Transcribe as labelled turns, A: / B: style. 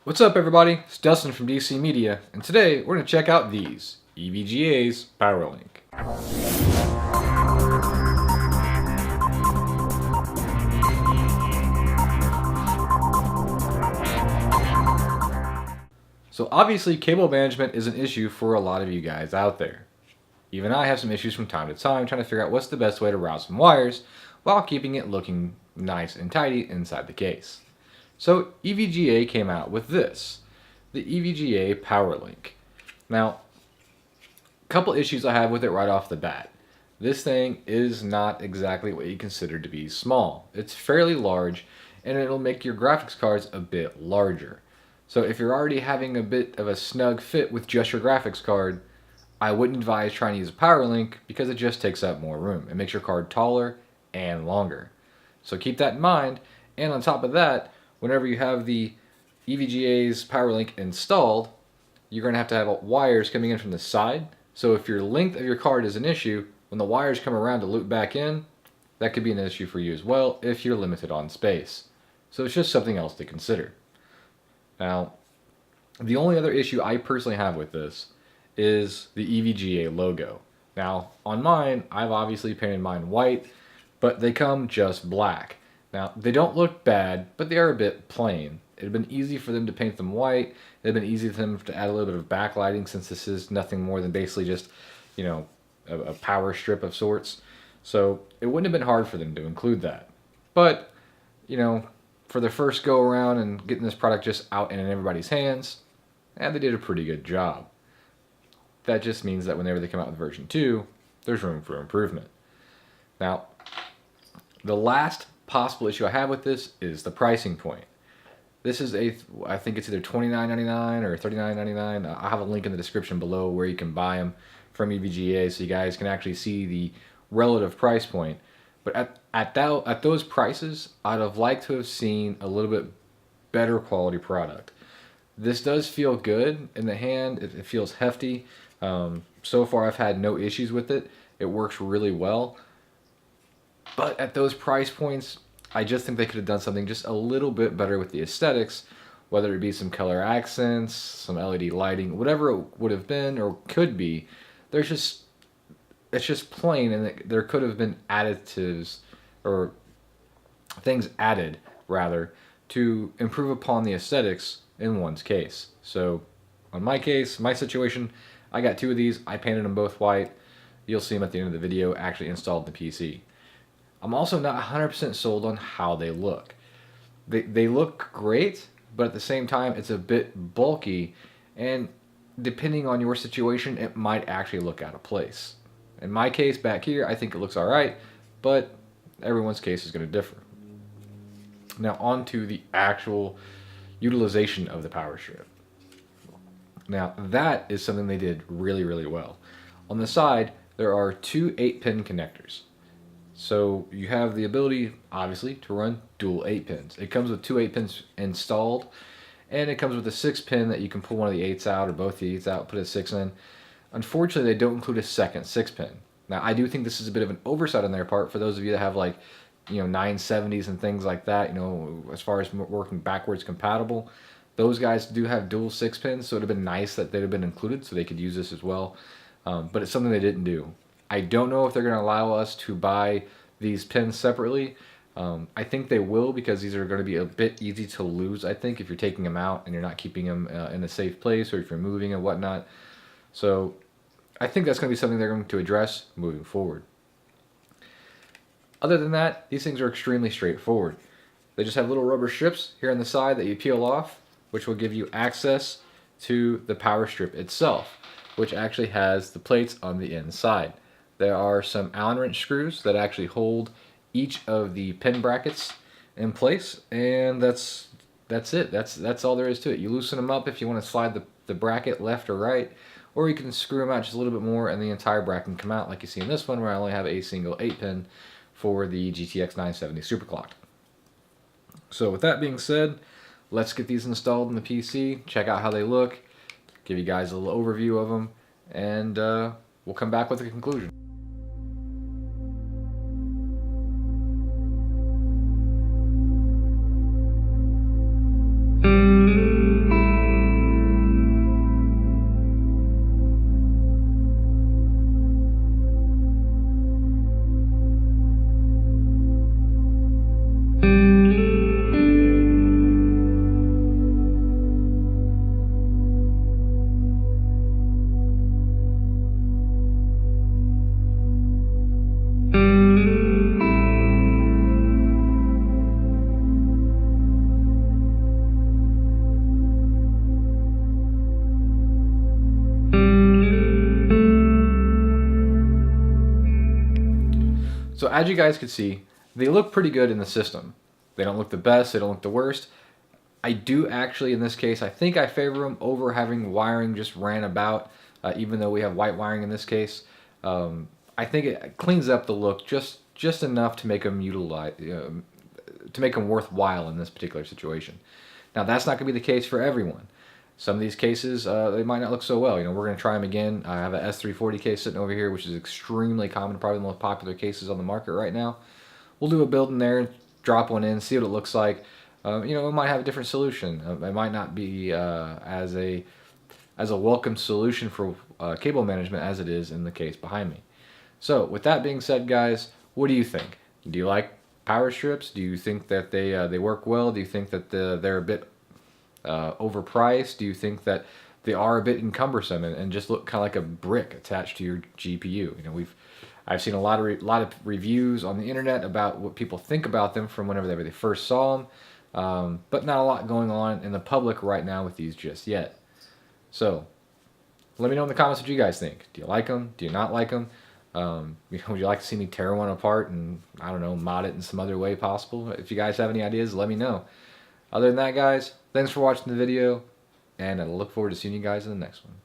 A: What's up, everybody? It's Dustin from DC Media, and today we're going to check out these EVGA's PowerLink. So obviously cable management is an issue for a lot of you guys out there. Even I have some issues from time to time trying to figure out what's the best way to route some wires while keeping it looking nice and tidy inside the case. So EVGA came out with this, the EVGA PowerLink. Now, a couple issues I have with it right off the bat. This thing is not exactly what you consider to be small. It's fairly large, and it'll make your graphics cards a bit larger. So if you're already having a bit of a snug fit with just your graphics card, I wouldn't advise trying to use a PowerLink because it just takes up more room. It makes your card taller and longer. So keep that in mind, and on top of that, whenever you have the EVGA's PowerLink installed, you're going to have wires coming in from the side. So if your length of your card is an issue, when the wires come around to loop back in, that could be an issue for you as well if you're limited on space. So it's just something else to consider. Now, the only other issue I personally have with this is the EVGA logo. Now, on mine, I've obviously painted mine white, but they come just black. Now, they don't look bad, but they are a bit plain. It had been easy for them to paint them white. It had been easy for them to add a little bit of backlighting, since this is nothing more than basically just, a power strip of sorts. So it wouldn't have been hard for them to include that. But, for the first go around and getting this product just out and in everybody's hands, they did a pretty good job. That just means that whenever they come out with version 2, there's room for improvement. Now, the last possible issue I have with this is the pricing point. This is I think it's either $29.99 or $39.99. I'll have a link in the description below where you can buy them from EVGA so you guys can actually see the relative price point. But at those prices, I'd have liked to have seen a little bit better quality product. This does feel good in the hand. It feels hefty. So far, I've had no issues with it. It works really well. But at those price points, I just think they could have done something just a little bit better with the aesthetics, whether it be some color accents, some LED lighting, whatever it would have been or could be. It's just plain, and there could have been additives or things added, rather, to improve upon the aesthetics in one's case. So, on my case, my situation, I got two of these. I painted them both white. You'll see them at the end of the video, actually installed in the PC. I'm also not 100% sold on how they look. They look great, but at the same time, it's a bit bulky, and depending on your situation, it might actually look out of place. In my case, back here, I think it looks alright, but everyone's case is going to differ. Now, on to the actual utilization of the power strip. Now, that is something they did really, really well. On the side, there are two 8-pin connectors. So you have the ability, obviously, to run dual 8-pins. It comes with two 8-pins installed, and it comes with a 6-pin that you can pull one of the 8s out or both the 8s out, put a 6 in. Unfortunately, they don't include a second 6-pin. Now, I do think this is a bit of an oversight on their part for those of you that have 970s and things like that, as far as working backwards compatible. Those guys do have dual 6-pins, so it would have been nice that they'd have been included so they could use this as well. But it's something they didn't do. I don't know if they're going to allow us to buy these pins separately. I think they will, because these are going to be a bit easy to lose, I think, if you're taking them out and you're not keeping them in a safe place, or if you're moving and whatnot. So I think that's going to be something they're going to address moving forward. Other than that, these things are extremely straightforward. They just have little rubber strips here on the side that you peel off, which will give you access to the power strip itself, which actually has the plates on the inside. There are some Allen wrench screws that actually hold each of the pin brackets in place, and that's it. That's all there is to it. You loosen them up if you want to slide the bracket left or right, or you can screw them out just a little bit more and the entire bracket can come out, like you see in this one, where I only have a single 8-pin for the GTX 970 superclocked. So with that being said, let's get these installed in the PC, check out how they look, give you guys a little overview of them, and we'll come back with a conclusion. So as you guys can see, they look pretty good in the system. They don't look the best, they don't look the worst. I do actually, in this case, I think I favor them over having wiring just ran about, even though we have white wiring in this case. I think it cleans up the look just enough to make them to make them worthwhile in this particular situation. Now that's not going to be the case for everyone. Some of these cases, they might not look so well. We're going to try them again. I have an S340 case sitting over here, which is extremely common, probably the most popular cases on the market right now. We'll do a build in there, drop one in, see what it looks like. It might have a different solution. It might not be as a welcome solution for cable management as it is in the case behind me. So with that being said, guys, what do you think? Do you like power strips? Do you think that they work well? Do you think that they're a bit overpriced? Do you think that they are a bit cumbersome and just look kind of like a brick attached to your GPU? I've seen a lot of reviews on the internet about what people think about them from whenever they first saw them, but not a lot going on in the public right now with these just yet. So let me know in the comments what you guys think. Do you like them? Do you not like them? Would you like to see me tear one apart and, I don't know, mod it in some other way possible? If you guys have any ideas, let me know. Other than that, guys, thanks for watching the video, and I look forward to seeing you guys in the next one.